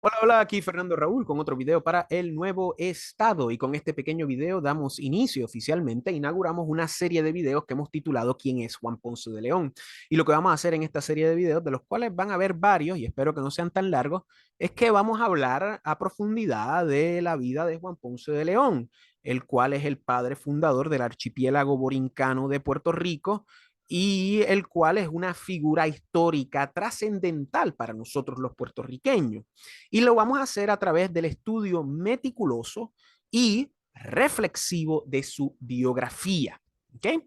Hola, hola, aquí Fernando Raúl con otro video para el nuevo estado y con este pequeño video damos inicio oficialmente, inauguramos una serie de videos que hemos titulado ¿Quién es Juan Ponce de León? Y lo que vamos a hacer en esta serie de videos, de los cuales van a haber varios y espero que no sean tan largos, es que vamos a hablar a profundidad de la vida de Juan Ponce de León, el cual es el padre fundador del archipiélago borincano de Puerto Rico y el cual es una figura histórica trascendental para nosotros los puertorriqueños. Y lo vamos a hacer a través del estudio meticuloso y reflexivo de su biografía. ¿Okay?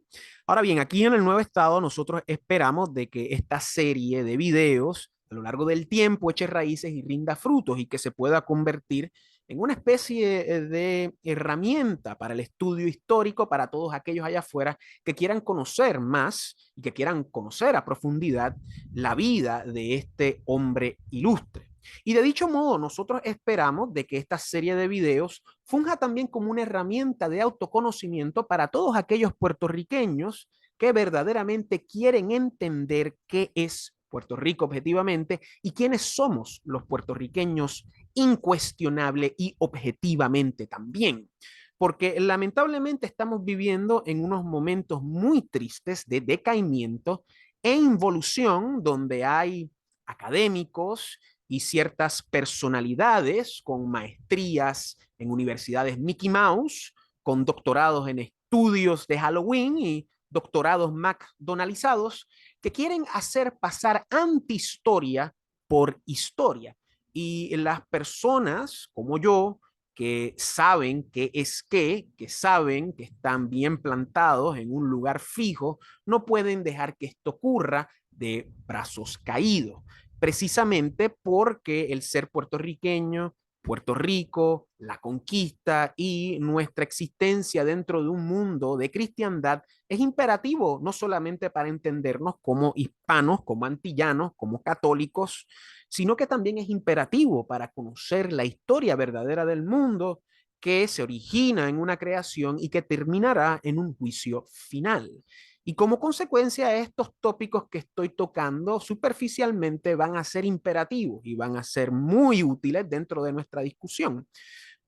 Ahora bien, aquí en el nuevo estado nosotros esperamos de que esta serie de videos a lo largo del tiempo eche raíces y rinda frutos y que se pueda convertir en una especie de herramienta para el estudio histórico para todos aquellos allá afuera que quieran conocer más y que quieran conocer a profundidad la vida de este hombre ilustre. Y de dicho modo, nosotros esperamos de que esta serie de videos funja también como una herramienta de autoconocimiento para todos aquellos puertorriqueños que verdaderamente quieren entender qué es Puerto Rico objetivamente y quiénes somos los puertorriqueños incuestionable y objetivamente también. Porque lamentablemente estamos viviendo en unos momentos muy tristes de decaimiento e involución donde hay académicos y ciertas personalidades con maestrías en universidades Mickey Mouse, con doctorados en estudios de Halloween y doctorados McDonaldizados, que quieren hacer pasar antihistoria por historia. Y las personas como yo, que saben qué es qué, que saben que están bien plantados en un lugar fijo, no pueden dejar que esto ocurra de brazos caídos precisamente porque el ser puertorriqueño, Puerto Rico, la conquista y nuestra existencia dentro de un mundo de cristiandad es imperativo, no solamente para entendernos como hispanos, como antillanos, como católicos, sino que también es imperativo para conocer la historia verdadera del mundo que se origina en una creación y que terminará en un juicio final. Y como consecuencia, estos tópicos que estoy tocando superficialmente van a ser imperativos y van a ser muy útiles dentro de nuestra discusión,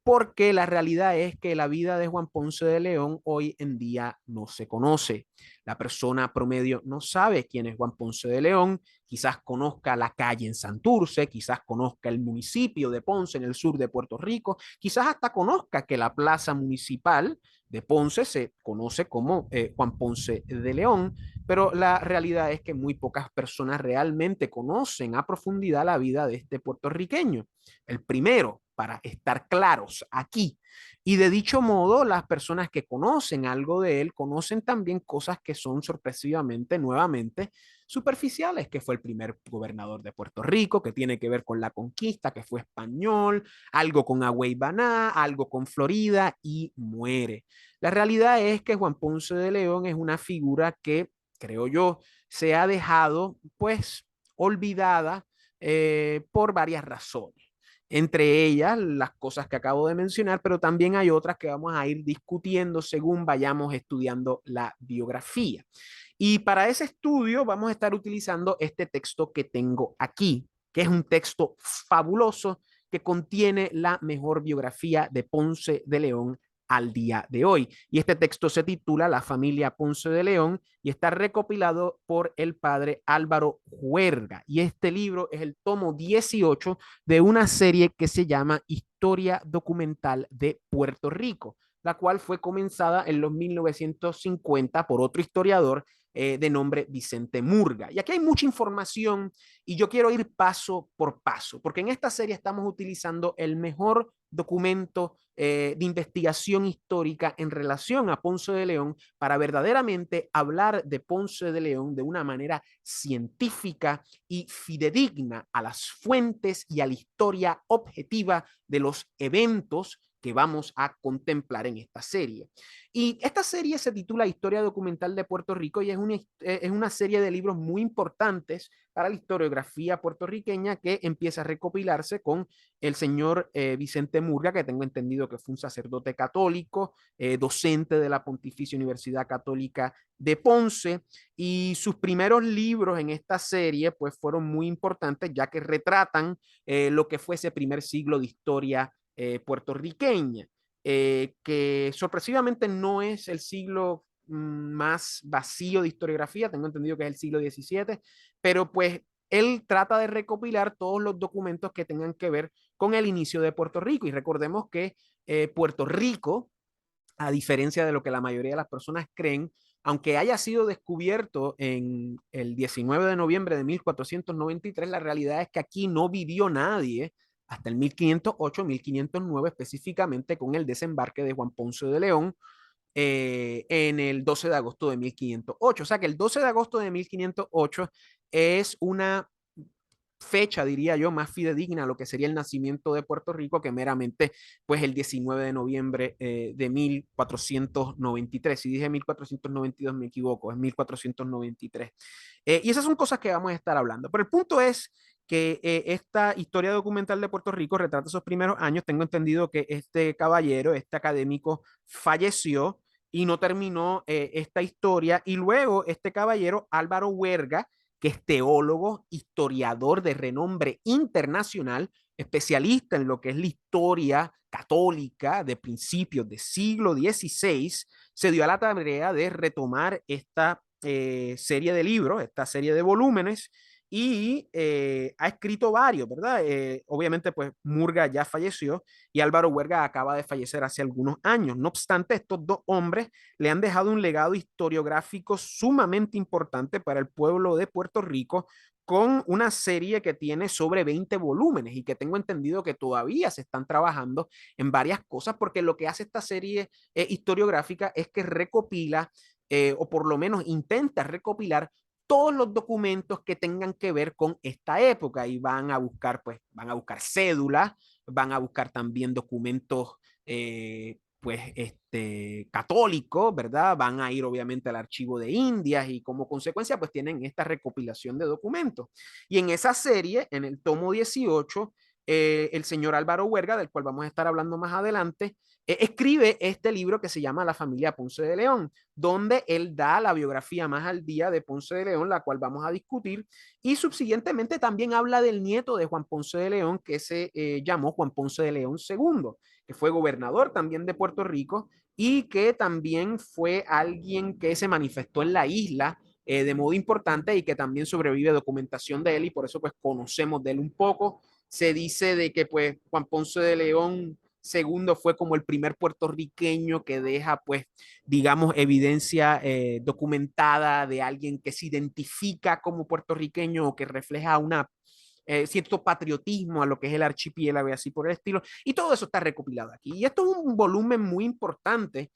porque la realidad es que la vida de Juan Ponce de León hoy en día no se conoce. La persona promedio no sabe quién es Juan Ponce de León, quizás conozca la calle en Santurce, quizás conozca el municipio de Ponce en el sur de Puerto Rico, quizás hasta conozca que la plaza municipal de Ponce se conoce como Juan Ponce de León, pero la realidad es que muy pocas personas realmente conocen a profundidad la vida de este puertorriqueño. El primero, para estar claros aquí. Y de dicho modo, las personas que conocen algo de él conocen también cosas que son sorpresivamente, nuevamente, superficiales, que fue el primer gobernador de Puerto Rico, que tiene que ver con la conquista, que fue español, algo con Agüey Baná, algo con Florida y muere. La realidad es que Juan Ponce de León es una figura que, creo yo, se ha dejado, pues, olvidada por varias razones. Entre ellas, las cosas que acabo de mencionar, pero también hay otras que vamos a ir discutiendo según vayamos estudiando la biografía. Y para ese estudio vamos a estar utilizando este texto que tengo aquí, que es un texto fabuloso que contiene la mejor biografía de Ponce de León al día de hoy. Y este texto se titula La familia Ponce de León y está recopilado por el padre Álvaro Juerga. Y este libro es el tomo 18 de una serie que se llama Historia Documental de Puerto Rico, la cual fue comenzada en los 1950 por otro historiador de nombre Vicente Murga. Y aquí hay mucha información y yo quiero ir paso por paso, porque en esta serie estamos utilizando el mejor documento de investigación histórica en relación a Ponce de León para verdaderamente hablar de Ponce de León de una manera científica y fidedigna a las fuentes y a la historia objetiva de los eventos que vamos a contemplar en esta serie. Y esta serie se titula Historia Documental de Puerto Rico y es una serie de libros muy importantes para la historiografía puertorriqueña que empieza a recopilarse con el señor Vicente Murga, que tengo entendido que fue un sacerdote católico, docente de la Pontificia Universidad Católica de Ponce, y sus primeros libros en esta serie pues fueron muy importantes ya que retratan lo que fue ese primer siglo de historia puertorriqueña, que sorpresivamente no es el siglo más vacío de historiografía, tengo entendido que es el siglo XVII, pero pues él trata de recopilar todos los documentos que tengan que ver con el inicio de Puerto Rico. Y recordemos que Puerto Rico, a diferencia de lo que la mayoría de las personas creen, aunque haya sido descubierto en el 19 de noviembre de 1493, la realidad es que aquí no vivió nadie hasta el 1508, 1509, específicamente con el desembarque de Juan Ponce de León en el 12 de agosto de 1508. O sea que el 12 de agosto de 1508 es una fecha, diría yo, más fidedigna a lo que sería el nacimiento de Puerto Rico que meramente pues el 19 de noviembre de 1493. Si dije 1492 me equivoco, es 1493. Y esas son cosas que vamos a estar hablando. Pero el punto es que esta historia documental de Puerto Rico retrata esos primeros años. Tengo entendido que este caballero, este académico, falleció y no terminó esta historia. Y luego este caballero, Álvaro Huerga, que es teólogo, historiador de renombre internacional, especialista en lo que es la historia católica de principios del siglo XVI, se dio a la tarea de retomar esta serie de libros, esta serie de volúmenes, y ha escrito varios, ¿verdad? Obviamente, pues Murga ya falleció y Álvaro Huerga acaba de fallecer hace algunos años. No obstante, estos dos hombres le han dejado un legado historiográfico sumamente importante para el pueblo de Puerto Rico, con una serie que tiene sobre 20 volúmenes y que tengo entendido que todavía se están trabajando en varias cosas, porque lo que hace esta serie historiográfica es que recopila, o por lo menos intenta recopilar todos los documentos que tengan que ver con esta época, y van a buscar, pues, van a buscar cédulas, van a buscar también documentos pues católicos, ¿verdad? Van a ir obviamente al archivo de Indias y como consecuencia pues tienen esta recopilación de documentos. Y en esa serie, en el tomo 18, el señor Álvaro Huerga, del cual vamos a estar hablando más adelante, escribe este libro que se llama La familia Ponce de León, donde él da la biografía más al día de Ponce de León, la cual vamos a discutir, y subsiguientemente también habla del nieto de Juan Ponce de León, que se llamó Juan Ponce de León II, que fue gobernador también de Puerto Rico y que también fue alguien que se manifestó en la isla de modo importante y que también sobrevive documentación de él, y por eso pues conocemos de él un poco. Se dice de que pues Juan Ponce de León segundo fue como el primer puertorriqueño que deja, pues, digamos, evidencia documentada de alguien que se identifica como puertorriqueño o que refleja una cierto patriotismo a lo que es el archipiélago y así por el estilo. Y todo eso está recopilado aquí. Y esto es un volumen muy importante,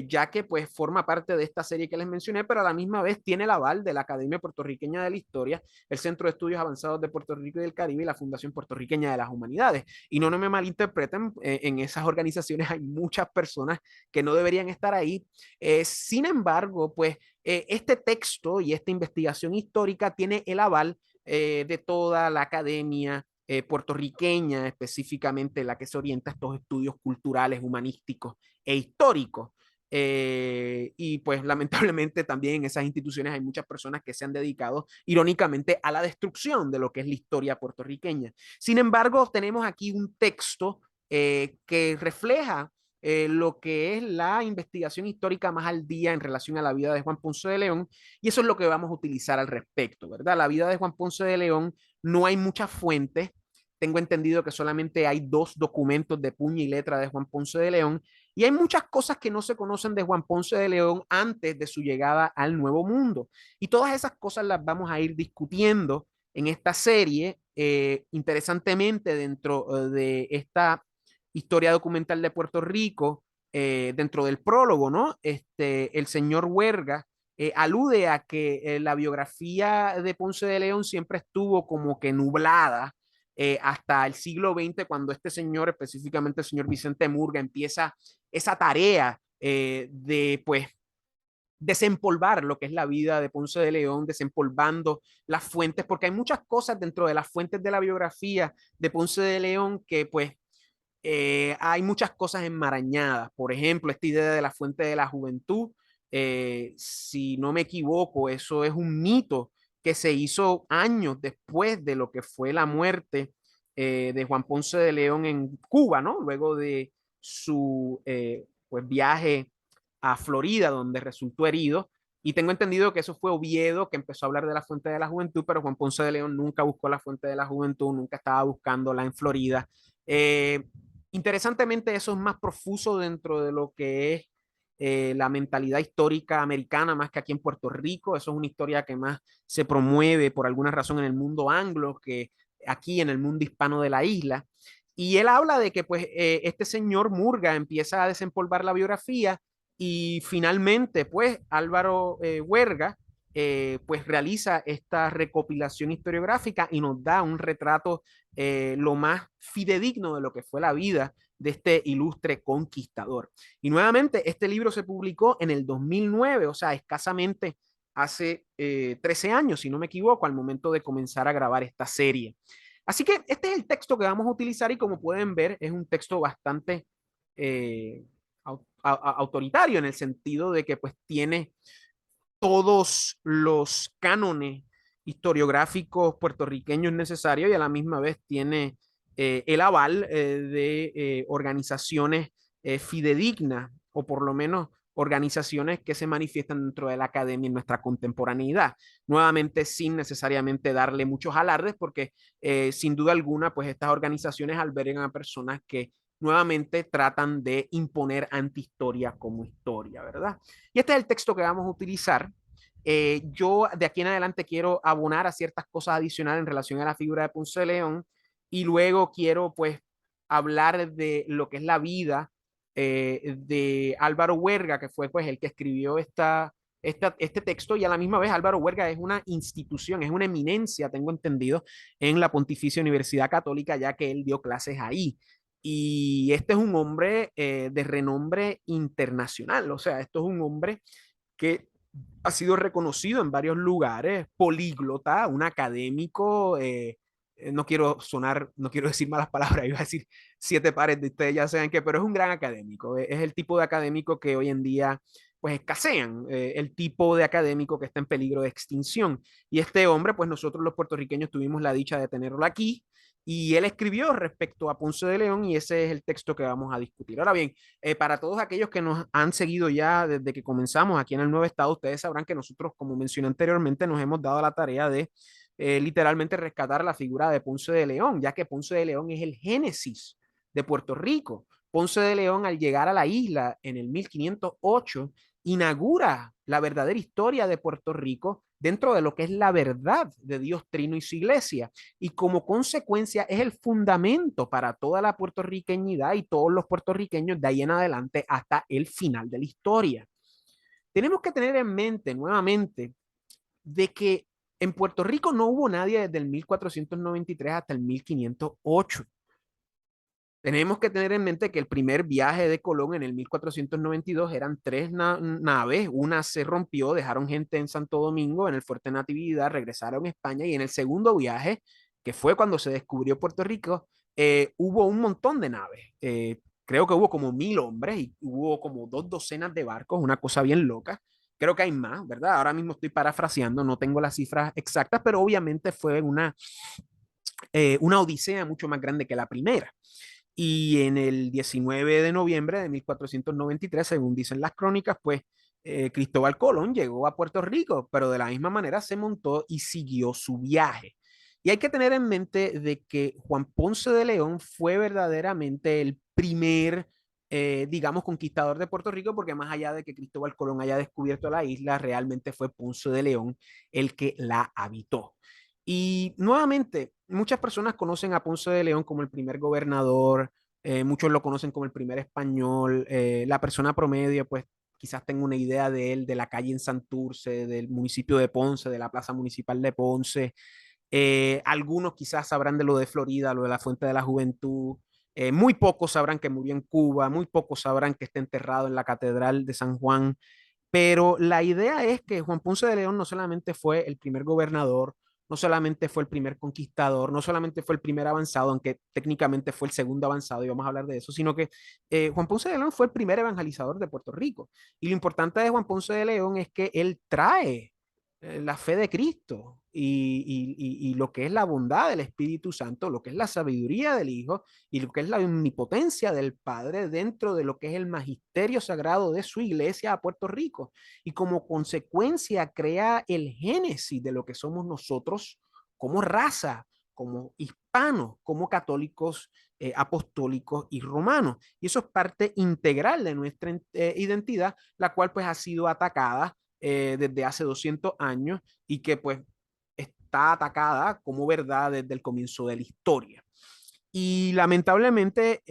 ya que pues forma parte de esta serie que les mencioné, pero a la misma vez tiene el aval de la Academia Puertorriqueña de la Historia, el Centro de Estudios Avanzados de Puerto Rico y del Caribe y la Fundación Puertorriqueña de las Humanidades. Y no me malinterpreten, en esas organizaciones hay muchas personas que no deberían estar ahí. Sin embargo, pues este texto y esta investigación histórica tiene el aval de toda la academia puertorriqueña, específicamente la que se orienta a estos estudios culturales, humanísticos e históricos. Y pues lamentablemente también en esas instituciones hay muchas personas que se han dedicado irónicamente a la destrucción de lo que es la historia puertorriqueña. Sin embargo, tenemos aquí un texto que refleja lo que es la investigación histórica más al día en relación a la vida de Juan Ponce de León, y eso es lo que vamos a utilizar al respecto, ¿verdad? La vida de Juan Ponce de León, no hay muchas fuentes. Tengo entendido que solamente hay 2 documentos de puño y letra de Juan Ponce de León, y hay muchas cosas que no se conocen de Juan Ponce de León antes de su llegada al Nuevo Mundo. Y todas esas cosas las vamos a ir discutiendo en esta serie. Interesantemente, dentro de esta historia documental de Puerto Rico, dentro del prólogo, ¿no? El señor Huerga alude a que la biografía de Ponce de León siempre estuvo como que nublada hasta el siglo XX, cuando este señor, específicamente el señor Vicente Murga, empieza esa tarea de, pues, desempolvar lo que es la vida de Ponce de León, desempolvando las fuentes, porque hay muchas cosas dentro de las fuentes de la biografía de Ponce de León que pues hay muchas cosas enmarañadas. Por ejemplo, esta idea de la fuente de la juventud, si no me equivoco, eso es un mito que se hizo años después de lo que fue la muerte de Juan Ponce de León en Cuba, ¿no? Luego de su pues, viaje a Florida, donde resultó herido. Y tengo entendido que eso fue Oviedo, que empezó a hablar de la fuente de la juventud, pero Juan Ponce de León nunca buscó la fuente de la juventud, nunca estaba buscándola en Florida. Eh, Interesantemente, eso es más profuso dentro de lo que es la mentalidad histórica americana, más que aquí en Puerto Rico. Eso es una historia que más se promueve por alguna razón en el mundo anglo que aquí en el mundo hispano de la isla. Y él habla de que pues este señor Murga empieza a desempolvar la biografía y finalmente pues Álvaro Huerga pues realiza esta recopilación historiográfica y nos da un retrato lo más fidedigno de lo que fue la vida de este ilustre conquistador. Y nuevamente, este libro se publicó en el 2009, o sea, escasamente hace 13 años, si no me equivoco, al momento de comenzar a grabar esta serie. Así que este es el texto que vamos a utilizar y como pueden ver, es un texto bastante eh, autoritario en el sentido de que pues tiene todos los cánones historiográficos puertorriqueños necesarios y a la misma vez tiene el aval de organizaciones fidedignas o por lo menos organizaciones que se manifiestan dentro de la academia en nuestra contemporaneidad. Nuevamente, sin necesariamente darle muchos alardes, porque sin duda alguna, pues estas organizaciones albergan a personas que nuevamente tratan de imponer antihistoria como historia, ¿verdad? Y este es el texto que vamos a utilizar. Yo de aquí en adelante quiero abonar a ciertas cosas adicionales en relación a la figura de Ponce de León y luego quiero pues hablar de lo que es la vida de Álvaro Huerga, que fue pues el que escribió este texto y a la misma vez Álvaro Huerga es una institución, es una eminencia, tengo entendido, en la Pontificia Universidad Católica, ya que él dio clases ahí. Y este es un hombre de renombre internacional, o sea, esto es un hombre que ha sido reconocido en varios lugares, políglota, un académico, no quiero sonar, no quiero decir malas palabras, iba a decir siete pares de ustedes, ya saben que, pero es un gran académico, es el tipo de académico que hoy en día pues escasean, el tipo de académico que está en peligro de extinción. Y este hombre, pues nosotros los puertorriqueños tuvimos la dicha de tenerlo aquí y él escribió respecto a Ponce de León y ese es el texto que vamos a discutir. Ahora bien, para todos aquellos que nos han seguido ya desde que comenzamos aquí en el nuevo estado, ustedes sabrán que nosotros, como mencioné anteriormente, nos hemos dado la tarea de literalmente rescatar la figura de Ponce de León, ya que Ponce de León es el génesis de Puerto Rico. Ponce de León, al llegar a la isla en el 1508, inaugura la verdadera historia de Puerto Rico dentro de lo que es la verdad de Dios Trino y su iglesia. Y como consecuencia es el fundamento para toda la puertorriqueñidad y todos los puertorriqueños de ahí en adelante hasta el final de la historia. Tenemos que tener en mente nuevamente de que en Puerto Rico no hubo nadie desde el 1493 hasta el 1508. Tenemos que tener en mente que el primer viaje de Colón en el 1492 eran tres naves, una se rompió, dejaron gente en Santo Domingo, en el Fuerte Natividad, regresaron a España y en el segundo viaje, que fue cuando se descubrió Puerto Rico, hubo un montón de naves. Creo que hubo como 1000 hombres y hubo como 2 docenas de barcos, una cosa bien loca. Creo que hay más, ¿verdad? Ahora mismo estoy parafraseando, no tengo las cifras exactas, pero obviamente fue una odisea mucho más grande que la primera. Y en el 19 de noviembre de 1493, según dicen las crónicas, pues Cristóbal Colón llegó a Puerto Rico, pero de la misma manera se montó y siguió su viaje. Y hay que tener en mente de que Juan Ponce de León fue verdaderamente el primer, digamos, conquistador de Puerto Rico, porque más allá de que Cristóbal Colón haya descubierto la isla, realmente fue Ponce de León el que la habitó. Y nuevamente, muchas personas conocen a Ponce de León como el primer gobernador, muchos lo conocen como el primer español, la persona promedio pues quizás tenga una idea de él, de la calle en Santurce, del municipio de Ponce, de la plaza municipal de Ponce, Algunos quizás sabrán de lo de Florida, lo de la Fuente de la Juventud. Muy pocos sabrán que murió en Cuba, muy pocos sabrán que está enterrado en la Catedral de San Juan. Pero la idea es que Juan Ponce de León no solamente fue el primer gobernador, no solamente fue el primer conquistador, no solamente fue el primer avanzado, aunque técnicamente fue el segundo avanzado y vamos a hablar de eso, sino que Juan Ponce de León fue el primer evangelizador de Puerto Rico. Y lo importante de Juan Ponce de León es que él trae la fe de Cristo y lo que es la bondad del Espíritu Santo, lo que es la sabiduría del Hijo y lo que es la omnipotencia del Padre dentro de lo que es el magisterio sagrado de su iglesia a Puerto Rico. Y como consecuencia crea el génesis de lo que somos nosotros como raza, como hispanos, como católicos, apostólicos y romanos. Y eso es parte integral de nuestra identidad, la cual pues ha sido atacada desde hace 200 años y que pues está atacada como verdad desde el comienzo de la historia. Y lamentablemente,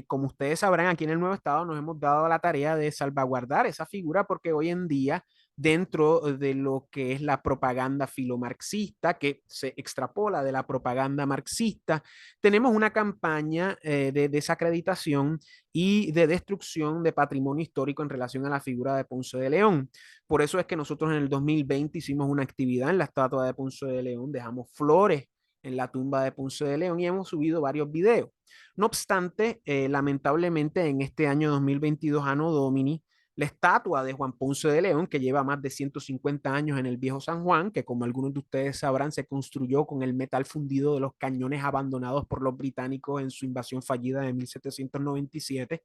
como ustedes sabrán, aquí en el nuevo estado nos hemos dado la tarea de salvaguardar esa figura porque hoy en día, dentro de lo que es la propaganda filomarxista, que se extrapola de la propaganda marxista, tenemos una campaña de desacreditación y de destrucción de patrimonio histórico en relación a la figura de Ponce de León. Por eso es que nosotros en el 2020 hicimos una actividad en la estatua de Ponce de León, dejamos flores en la tumba de Ponce de León y hemos subido varios videos. No obstante, lamentablemente en este año 2022, Anno Domini, la estatua de Juan Ponce de León, que lleva más de 150 años en el viejo San Juan, que como algunos de ustedes sabrán, se construyó con el metal fundido de los cañones abandonados por los británicos en su invasión fallida de 1797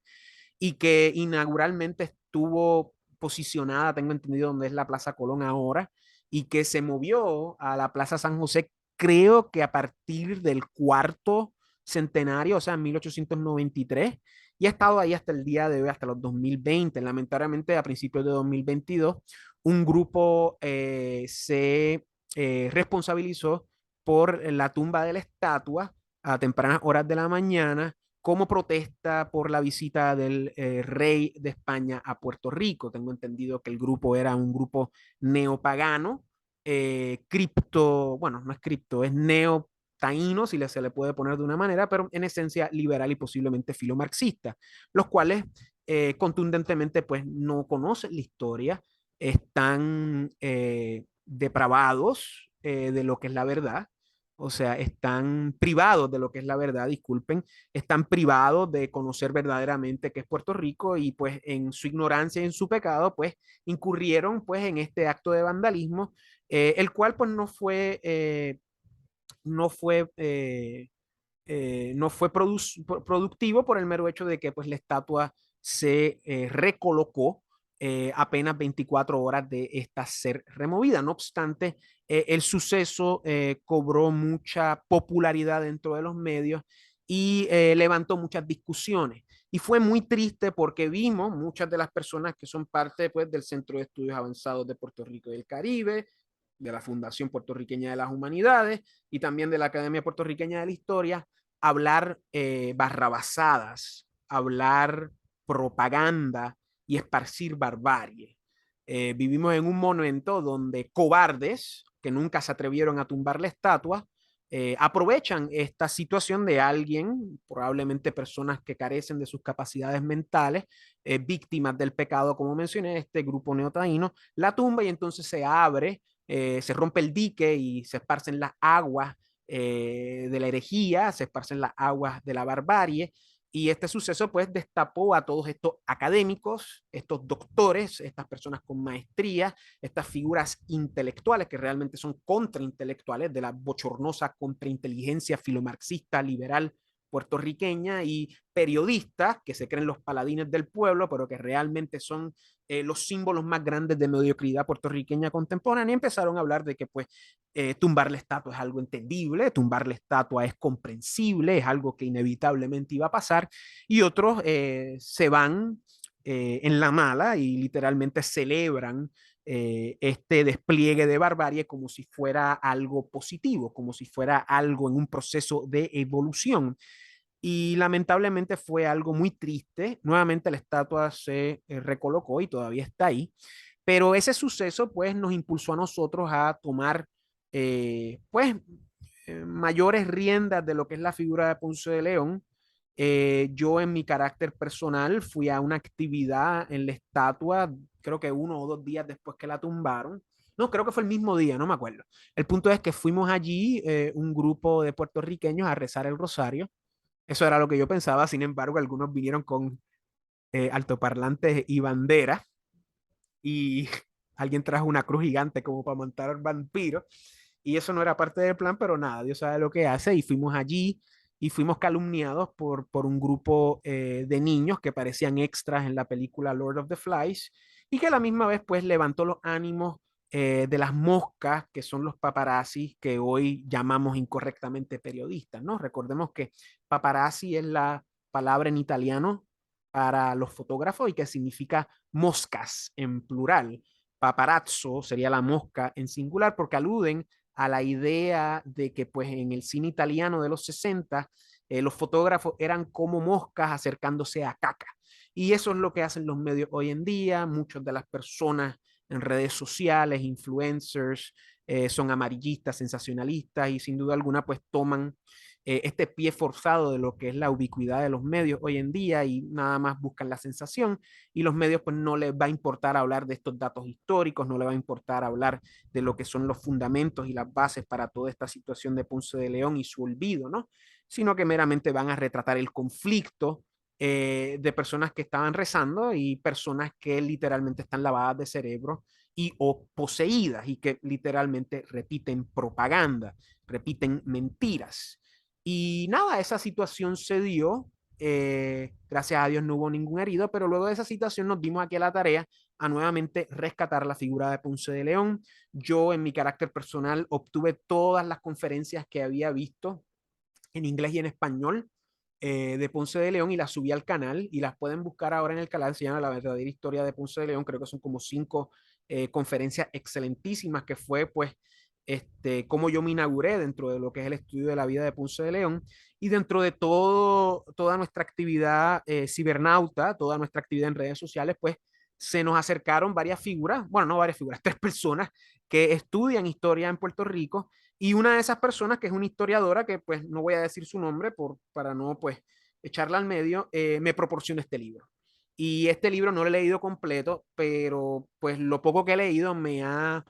y que inauguralmente estuvo posicionada, tengo entendido, donde es la Plaza Colón ahora, y que se movió a la Plaza San José, creo que a partir del cuarto centenario, o sea, en 1893, y ha estado ahí hasta el día de hoy, hasta los 2020. Lamentablemente, a principios de 2022, un grupo se responsabilizó por la tumba de la estatua a tempranas horas de la mañana como protesta por la visita del rey de España a Puerto Rico. Tengo entendido que el grupo era un grupo neopagano, cripto, bueno, no es cripto, es neotaíno, si se le puede poner de una manera, pero en esencia liberal y posiblemente filomarxista, los cuales contundentemente pues no conocen la historia, están depravados de lo que es la verdad, o sea, están privados de lo que es la verdad, disculpen, están privados de conocer verdaderamente qué es Puerto Rico y pues en su ignorancia y en su pecado pues incurrieron pues en este acto de vandalismo, el cual pues no fue, no fue productivo por el mero hecho de que pues la estatua se recolocó apenas 24 horas de esta ser removida. No obstante, el suceso cobró mucha popularidad dentro de los medios y levantó muchas discusiones. Y fue muy triste porque vimos muchas de las personas que son parte pues, del Centro de Estudios Avanzados de Puerto Rico y el Caribe, de la Fundación Puertorriqueña de las Humanidades y también de la Academia Puertorriqueña de la Historia, hablar barrabasadas, hablar propaganda y esparcir barbarie. Vivimos en un momento donde cobardes que nunca se atrevieron a tumbar la estatua aprovechan esta situación de alguien, probablemente personas que carecen de sus capacidades mentales, víctimas del pecado, como mencioné, este grupo neotaíno, la tumba y entonces se abre, se rompe el dique y se esparcen las aguas de la herejía, se esparcen las aguas de la barbarie. Y este suceso pues destapó a todos estos académicos, estos doctores, estas personas con maestría, estas figuras intelectuales que realmente son contraintelectuales de la bochornosa contrainteligencia filomarxista liberal puertorriqueña y periodistas que se creen los paladines del pueblo, pero que realmente son los símbolos más grandes de mediocridad puertorriqueña contemporánea, y empezaron a hablar de que pues tumbar la estatua es algo entendible, tumbar la estatua es comprensible, es algo que inevitablemente iba a pasar, y otros se van en la mala y literalmente celebran este despliegue de barbarie como si fuera algo positivo, como si fuera algo en un proceso de evolución. Y lamentablemente fue algo muy triste. Nuevamente la estatua se recolocó y todavía está ahí. Pero ese suceso pues nos impulsó a nosotros a tomar pues mayores riendas de lo que es la figura de Ponce de León. Yo en mi carácter personal fui a una actividad en la estatua, creo que 1 o 2 días después que la tumbaron. No, creo que fue el mismo día, no me acuerdo. El punto es que fuimos allí, un grupo de puertorriqueños, a rezar el rosario. Eso era lo que yo pensaba. Sin embargo, algunos vinieron con altoparlantes y banderas, y alguien trajo una cruz gigante como para montar al vampiro, y eso no era parte del plan, pero nada, Dios sabe lo que hace, y fuimos allí y fuimos calumniados por un grupo de niños que parecían extras en la película Lord of the Flies, y que a la misma vez pues levantó los ánimos de las moscas, que son los paparazzis, que hoy llamamos incorrectamente periodistas, ¿no? Recordemos que paparazzi es la palabra en italiano para los fotógrafos y que significa moscas en plural. Paparazzo sería la mosca en singular, porque aluden a la idea de que pues en el cine italiano de los 60 los fotógrafos eran como moscas acercándose a caca. Y eso es lo que hacen los medios hoy en día. Muchas de las personas en redes sociales, influencers, son amarillistas, sensacionalistas, y sin duda alguna pues toman este pie forzado de lo que es la ubicuidad de los medios hoy en día, y nada más buscan la sensación, y los medios pues no les va a importar hablar de estos datos históricos, no les va a importar hablar de lo que son los fundamentos y las bases para toda esta situación de Ponce de León y su olvido, ¿no? Sino que meramente van a retratar el conflicto de personas que estaban rezando y personas que literalmente están lavadas de cerebro y o poseídas, y que literalmente repiten propaganda, repiten mentiras. Y nada, esa situación se dio. Gracias a Dios no hubo ningún herido, pero luego de esa situación nos dimos aquí a la tarea a nuevamente rescatar la figura de Ponce de León. Yo en mi carácter personal obtuve todas las conferencias que había visto en inglés y en español de Ponce de León, y las subí al canal, y las pueden buscar ahora en el canal. Se llama La verdadera historia de Ponce de León. Creo que son como 5 conferencias excelentísimas, que fue pues cómo yo me inauguré dentro de lo que es el estudio de la vida de Ponce de León, y dentro de toda nuestra actividad cibernauta, toda nuestra actividad en redes sociales, pues se nos acercaron varias figuras, bueno, no varias figuras, 3 personas que estudian historia en Puerto Rico, y una de esas personas, que es una historiadora, que pues no voy a decir su nombre para no pues echarla al medio, me proporciona este libro. Y este libro no lo he leído completo, pero pues lo poco que he leído me ha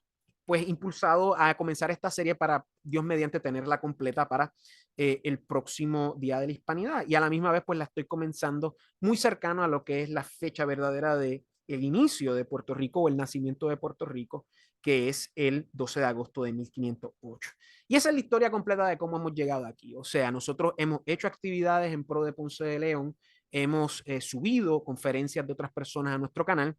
pues impulsado a comenzar esta serie, para Dios mediante tenerla completa para el próximo Día de la Hispanidad. Y a la misma vez pues la estoy comenzando muy cercano a lo que es la fecha verdadera de el inicio de Puerto Rico, o el nacimiento de Puerto Rico, que es el 12 de agosto de 1508. Y esa es la historia completa de cómo hemos llegado aquí. O sea, nosotros hemos hecho actividades en pro de Ponce de León, hemos subido conferencias de otras personas a nuestro canal,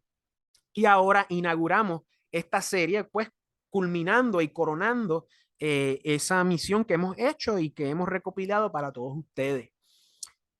y ahora inauguramos esta serie, pues culminando y coronando esa misión que hemos hecho y que hemos recopilado para todos ustedes.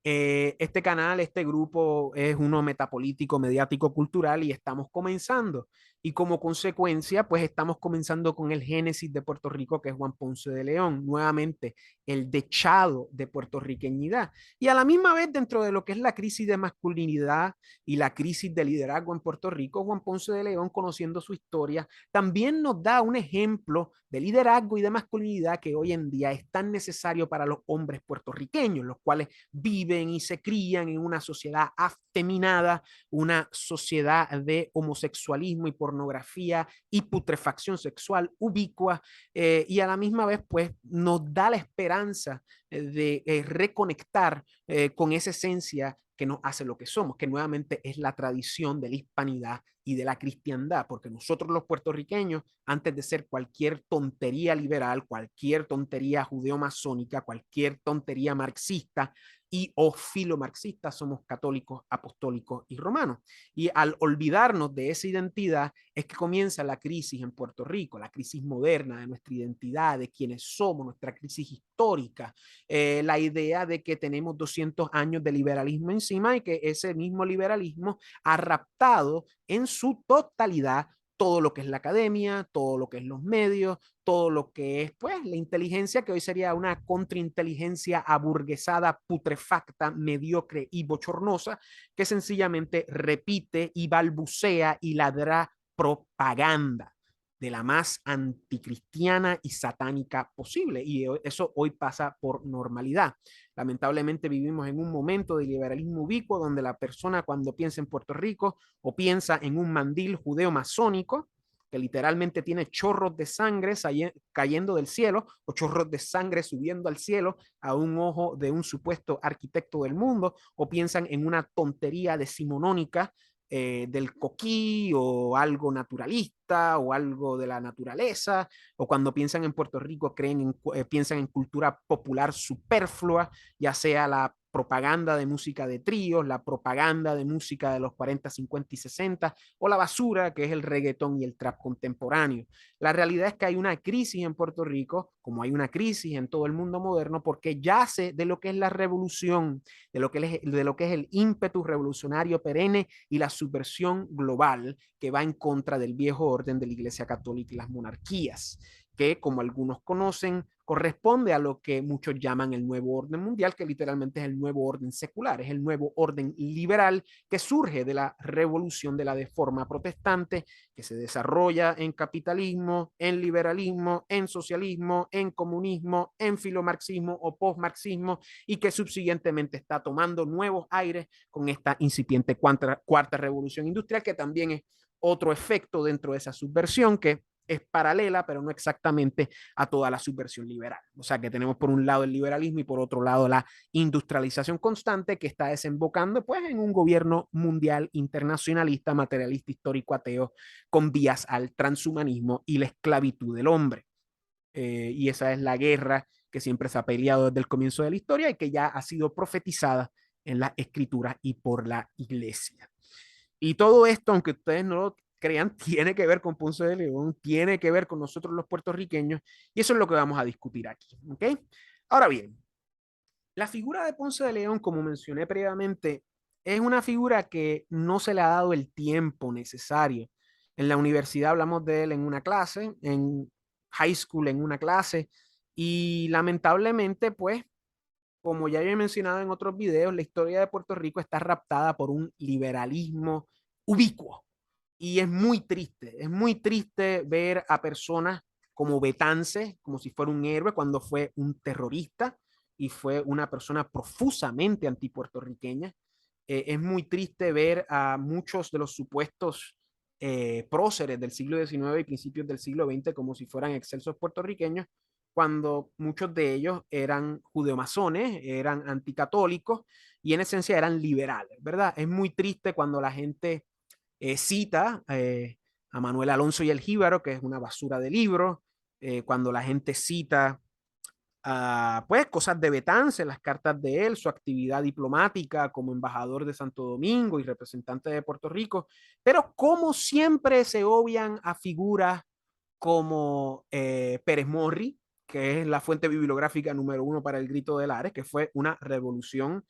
Este canal, este grupo es uno metapolítico, mediático, cultural, y estamos comenzando. Y como consecuencia, pues estamos comenzando con el génesis de Puerto Rico, que es Juan Ponce de León, nuevamente el dechado de puertorriqueñidad. Y a la misma vez, dentro de lo que es la crisis de masculinidad y la crisis de liderazgo en Puerto Rico, Juan Ponce de León, conociendo su historia, también nos da un ejemplo de liderazgo y de masculinidad que hoy en día es tan necesario para los hombres puertorriqueños, los cuales viven y se crían en una sociedad afeminada, una sociedad de homosexualismo y pornografía y putrefacción sexual ubicua, y a la misma vez pues nos da la esperanza de reconectar con esa esencia que nos hace lo que somos, que nuevamente es la tradición de la hispanidad y de la cristiandad, porque nosotros los puertorriqueños, antes de ser cualquier tontería liberal, cualquier tontería judeo-masónica, cualquier tontería marxista y o filomarxistas, somos católicos, apostólicos y romanos. Y al olvidarnos de esa identidad es que comienza la crisis en Puerto Rico, la crisis moderna de nuestra identidad, de quiénes somos, nuestra crisis histórica, la idea de que tenemos 200 años de liberalismo encima, y que ese mismo liberalismo ha raptado en su totalidad todo lo que es la academia, todo lo que es los medios, todo lo que es pues la inteligencia, que hoy sería una contrainteligencia aburguesada, putrefacta, mediocre y bochornosa, que sencillamente repite y balbucea y ladra propaganda. de la más anticristiana y satánica posible. Y eso hoy pasa por normalidad. Lamentablemente vivimos en un momento de liberalismo ubicuo donde la persona cuando piensa en Puerto Rico o piensa en un mandil judeo-masónico, que literalmente tiene chorros de sangre cayendo del cielo o chorros de sangre subiendo al cielo a un ojo de un supuesto arquitecto del mundo, o piensan en una tontería decimonónica del coquí o algo naturalista o algo de la naturaleza, o cuando piensan en Puerto Rico piensan en cultura popular superflua, ya sea la propaganda de música de tríos, la propaganda de música de los 40, 50 y 60, o la basura que es el reggaetón y el trap contemporáneo. La realidad es que hay una crisis en Puerto Rico, como hay una crisis en todo el mundo moderno, porque yace de lo que es la revolución, de lo que es el ímpetu revolucionario perenne y la subversión global que va en contra del viejo orden de la Iglesia Católica y las monarquías, que como algunos conocen, corresponde a lo que muchos llaman el nuevo orden mundial, que literalmente es el nuevo orden secular, es el nuevo orden liberal que surge de la revolución de la reforma protestante, que se desarrolla en capitalismo, en liberalismo, en socialismo, en comunismo, en filomarxismo o postmarxismo, y que subsiguientemente está tomando nuevos aires con esta incipiente cuarta revolución industrial, que también es otro efecto dentro de esa subversión que es paralela, pero no exactamente a toda la subversión liberal. O sea que tenemos por un lado el liberalismo y por otro lado la industrialización constante que está desembocando pues en un gobierno mundial internacionalista, materialista, histórico, ateo, con vías al transhumanismo y la esclavitud del hombre. Y esa es la guerra que siempre se ha peleado desde el comienzo de la historia y que ya ha sido profetizada en las escrituras y por la iglesia. Y todo esto, aunque ustedes no lo crean, tiene que ver con Ponce de León, tiene que ver con nosotros los puertorriqueños, y eso es lo que vamos a discutir aquí. ¿Ok? Ahora bien, la figura de Ponce de León, como mencioné previamente, es una figura que no se le ha dado el tiempo necesario. En la universidad hablamos de él en una clase, en high school en una clase, y lamentablemente, pues, como ya he mencionado en otros videos, la historia de Puerto Rico está raptada por un liberalismo ubicuo. Y es muy triste ver a personas como Betance, como si fuera un héroe, cuando fue un terrorista y fue una persona profusamente antipuertorriqueña. Es muy triste ver a muchos de los supuestos próceres del siglo XIX y principios del siglo XX como si fueran excelsos puertorriqueños, cuando muchos de ellos eran judeomasones, eran anticatólicos y en esencia eran liberales, ¿verdad? Es muy triste cuando la gente cita a Manuel Alonso y el Jíbaro, que es una basura de libro, cuando la gente cita pues cosas de Betance, las cartas de él, su actividad diplomática como embajador de Santo Domingo y representante de Puerto Rico, pero como siempre se obvian a figuras como Pérez Morri, que es la fuente bibliográfica número uno para el Grito de Lares, que fue una revolución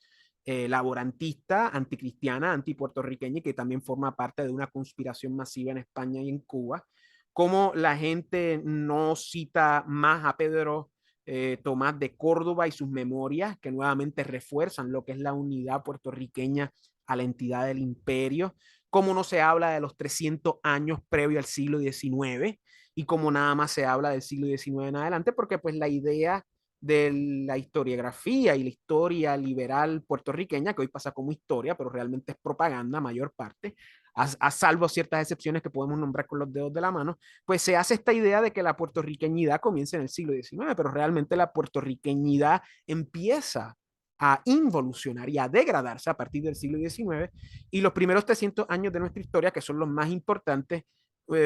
laborantista, anticristiana, antipuertorriqueña y que también forma parte de una conspiración masiva en España y en Cuba. Como la gente no cita más a Pedro Tomás de Córdoba y sus memorias, que nuevamente refuerzan lo que es la unidad puertorriqueña a la entidad del imperio, cómo no se habla de los 300 años previo al siglo XIX y cómo nada más se habla del siglo XIX en adelante, porque pues la idea de la historiografía y la historia liberal puertorriqueña, que hoy pasa como historia, pero realmente es propaganda mayor parte, a salvo ciertas excepciones que podemos nombrar con los dedos de la mano, pues se hace esta idea de que la puertorriqueñidad comienza en el siglo XIX, pero realmente la puertorriqueñidad empieza a involucionar y a degradarse a partir del siglo XIX y los primeros 300 años de nuestra historia, que son los más importantes,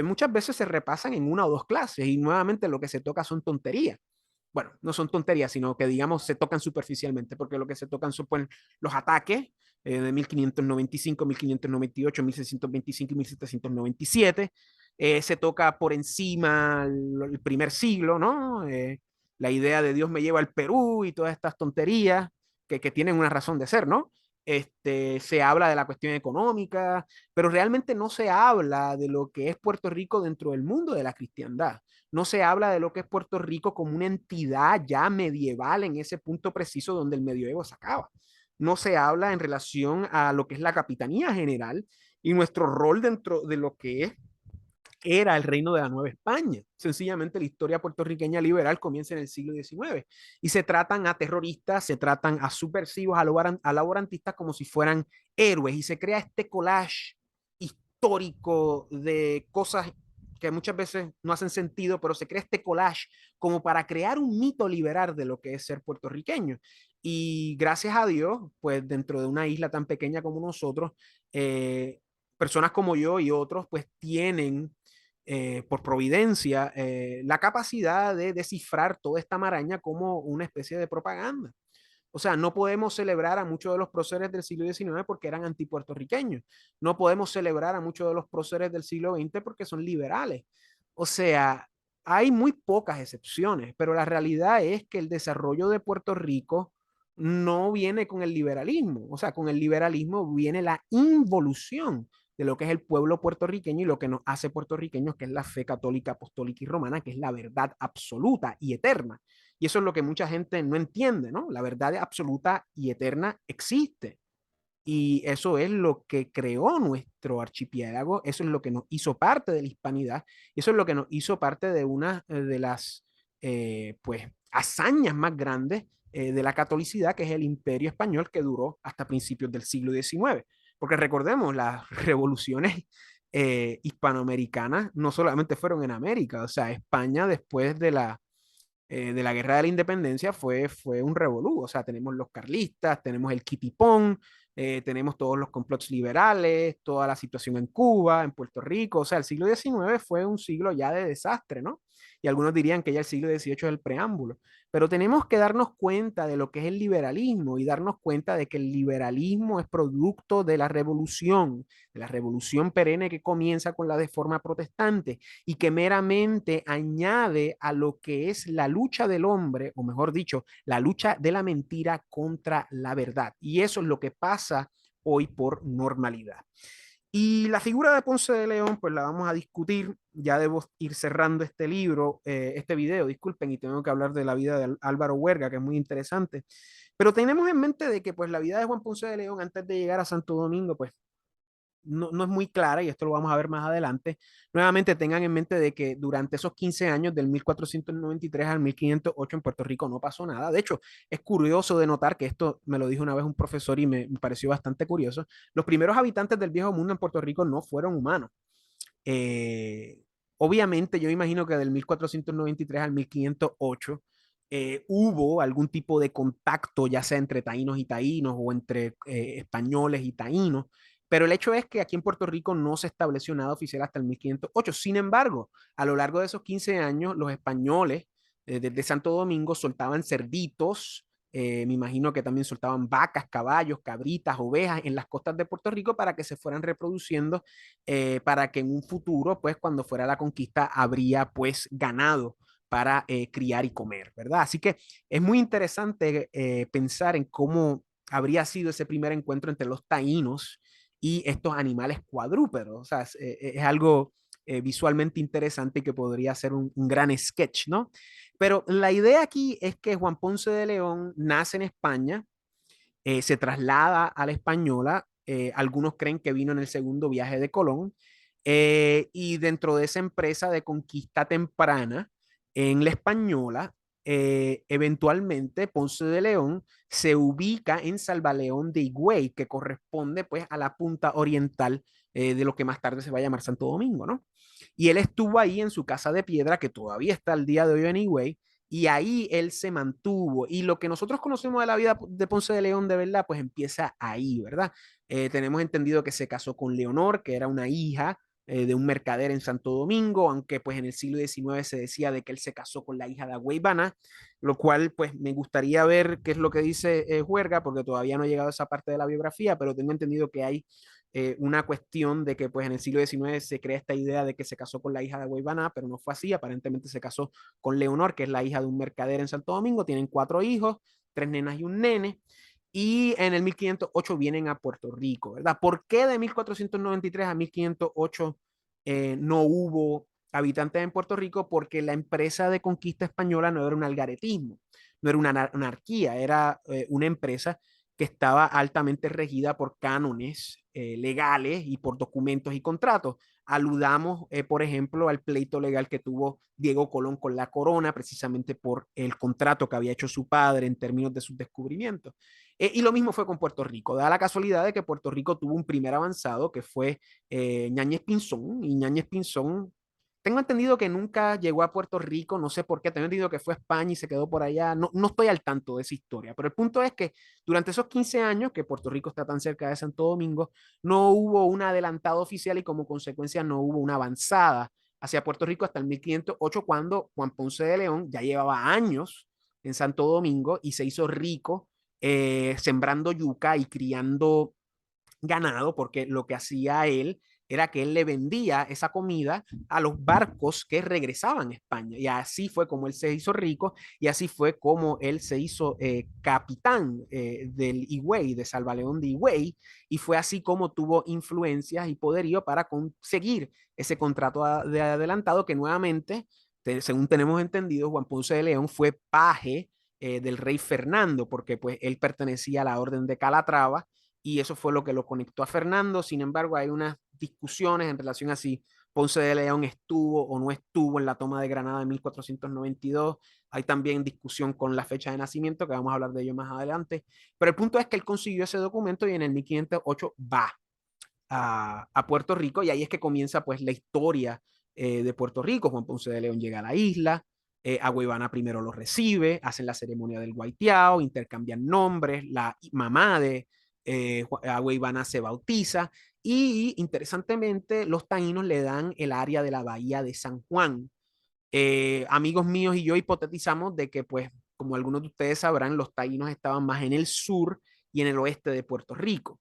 muchas veces se repasan en una o dos clases y nuevamente lo que se toca son tonterías. Bueno, no son tonterías, sino que digamos se tocan superficialmente, porque lo que se tocan son pues, los ataques de 1595, 1598, 1625 y 1797. Se toca por encima el primer siglo, ¿no? La idea de Dios me lleva al Perú y todas estas tonterías que tienen una razón de ser, ¿no? Se habla de la cuestión económica, pero realmente no se habla de lo que es Puerto Rico dentro del mundo de la cristiandad. No se habla de lo que es Puerto Rico como una entidad ya medieval en ese punto preciso donde el medioevo se acaba. No se habla en relación a lo que es la capitanía general y nuestro rol dentro de lo que es era el reino de la Nueva España. Sencillamente la historia puertorriqueña liberal comienza en el siglo XIX y se tratan a terroristas, se tratan a subversivos, a laborantistas como si fueran héroes y se crea este collage histórico de cosas que muchas veces no hacen sentido, pero se crea este collage como para crear un mito liberal de lo que es ser puertorriqueño. Y gracias a Dios, pues dentro de una isla tan pequeña como nosotros, personas como yo y otros, pues tienen por providencia, la capacidad de descifrar toda esta maraña como una especie de propaganda. O sea, no podemos celebrar a muchos de los próceres del siglo XIX porque eran antipuertorriqueños. No podemos celebrar a muchos de los próceres del siglo XX porque son liberales. O sea, hay muy pocas excepciones, pero la realidad es que el desarrollo de Puerto Rico no viene con el liberalismo. O sea, con el liberalismo viene la involución de lo que es el pueblo puertorriqueño y lo que nos hace puertorriqueños, que es la fe católica, apostólica y romana, que es la verdad absoluta y eterna. Y eso es lo que mucha gente no entiende, ¿no? La verdad absoluta y eterna existe. Y eso es lo que creó nuestro archipiélago, eso es lo que nos hizo parte de la hispanidad, y eso es lo que nos hizo parte de una de las pues, hazañas más grandes de la catolicidad, que es el imperio español que duró hasta principios del siglo XIX. Porque recordemos, las revoluciones hispanoamericanas no solamente fueron en América, o sea, España después de la guerra de la independencia fue un revolú. O sea, tenemos los carlistas, tenemos el kitipón, tenemos todos los complots liberales, toda la situación en Cuba, en Puerto Rico. O sea, el siglo XIX fue un siglo ya de desastre, ¿no? Y algunos dirían que ya el siglo XVIII es el preámbulo. Pero tenemos que darnos cuenta de lo que es el liberalismo y darnos cuenta de que el liberalismo es producto de la revolución perenne que comienza con la Reforma protestante y que meramente añade a lo que es la lucha del hombre, o mejor dicho, la lucha de la mentira contra la verdad. Y eso es lo que pasa hoy por normalidad. Y la figura de Ponce de León, pues la vamos a discutir. Ya debo ir cerrando este libro, este video, disculpen, y tengo que hablar de la vida de Álvaro Huerga, que es muy interesante. Pero tenemos en mente de que pues la vida de Juan Ponce de León antes de llegar a Santo Domingo, pues no es muy clara y esto lo vamos a ver más adelante. Nuevamente tengan en mente de que durante esos 15 años, del 1493 al 1508 en Puerto Rico no pasó nada. De hecho, es curioso de notar que esto me lo dijo una vez un profesor y me pareció bastante curioso. Los primeros habitantes del viejo mundo en Puerto Rico no fueron humanos. Eh, Obviamente, yo imagino que del 1493 al 1508 hubo algún tipo de contacto, ya sea entre taínos y taínos o entre españoles y taínos, pero el hecho es que aquí en Puerto Rico no se estableció nada oficial hasta el 1508. Sin embargo, a lo largo de esos 15 años, los españoles desde Santo Domingo soltaban cerditos, me imagino que también soltaban vacas, caballos, cabritas, ovejas en las costas de Puerto Rico para que se fueran reproduciendo, para que en un futuro, pues cuando fuera la conquista, habría pues ganado para criar y comer, ¿verdad? Así que es muy interesante pensar en cómo habría sido ese primer encuentro entre los taínos y estos animales cuadrúpedos. O sea, es algo visualmente interesante y que podría ser un gran sketch, ¿no? Pero la idea aquí es que Juan Ponce de León nace en España, se traslada a la Española, algunos creen que vino en el segundo viaje de Colón, y dentro de esa empresa de conquista temprana en la Española, eventualmente Ponce de León se ubica en Salvaleón de Higüey, que corresponde pues a la punta oriental de lo que más tarde se va a llamar Santo Domingo, ¿no? Y él estuvo ahí en su casa de piedra, que todavía está al día de hoy en Higüey, y ahí él se mantuvo. Y lo que nosotros conocemos de la vida de Ponce de León de verdad, pues empieza ahí, ¿verdad? Tenemos entendido que se casó con Leonor, que era una hija de un mercader en Santo Domingo, aunque pues en el siglo XIX se decía de que él se casó con la hija de Agüeybana, lo cual pues me gustaría ver qué es lo que dice Juerga, porque todavía no he llegado a esa parte de la biografía, pero tengo entendido que hay una cuestión de que pues en el siglo XIX se crea esta idea de que se casó con la hija de Agüeybana, pero no fue así, aparentemente se casó con Leonor, que es la hija de un mercader en Santo Domingo, tienen 4 hijos, 3 nenas y un nene, y en el 1508 vienen a Puerto Rico, ¿verdad? ¿Por qué de 1493 a 1508 no hubo habitantes en Puerto Rico? Porque la empresa de conquista española no era un algaretismo, no era una anarquía, era una empresa que estaba altamente regida por cánones legales y por documentos y contratos. aludamos, por ejemplo, al pleito legal que tuvo Diego Colón con la corona, precisamente por el contrato que había hecho su padre en términos de sus descubrimientos. Y lo mismo fue con Puerto Rico. Da la casualidad de que Puerto Rico tuvo un primer avanzado que fue Ñañez Pinzón, y Ñañez Pinzón tengo entendido que nunca llegó a Puerto Rico, no sé por qué, tengo entendido que fue a España y se quedó por allá, no estoy al tanto de esa historia, pero el punto es que durante esos 15 años que Puerto Rico está tan cerca de Santo Domingo, no hubo un adelantado oficial y como consecuencia no hubo una avanzada hacia Puerto Rico hasta el 1508 cuando Juan Ponce de León ya llevaba años en Santo Domingo y se hizo rico sembrando yuca y criando ganado, porque lo que hacía él era que él le vendía esa comida a los barcos que regresaban a España. Y así fue como él se hizo rico y así fue como él se hizo capitán del Higüey, de Salvaleón de Higüey, y fue así como tuvo influencias y poderío para conseguir ese contrato de adelantado que nuevamente, según tenemos entendido, Juan Ponce de León fue paje del rey Fernando, porque pues él pertenecía a la orden de Calatrava y eso fue lo que lo conectó a Fernando. Sin embargo, hay unas discusiones en relación a si Ponce de León estuvo o no estuvo en la toma de Granada en 1492. Hay también discusión con la fecha de nacimiento, que vamos a hablar de ello más adelante. Pero el punto es que él consiguió ese documento y en el 1508 va a Puerto Rico y ahí es que comienza pues la historia de Puerto Rico. Juan Ponce de León llega a la isla, Agua Ivana primero lo recibe, hacen la ceremonia del guaiteao, intercambian nombres, la mamá de Agua Ivana se bautiza y interesantemente los taínos le dan el área de la bahía de San Juan. Amigos míos y yo hipotetizamos de que pues como algunos de ustedes sabrán, los taínos estaban más en el sur y en el oeste de Puerto Rico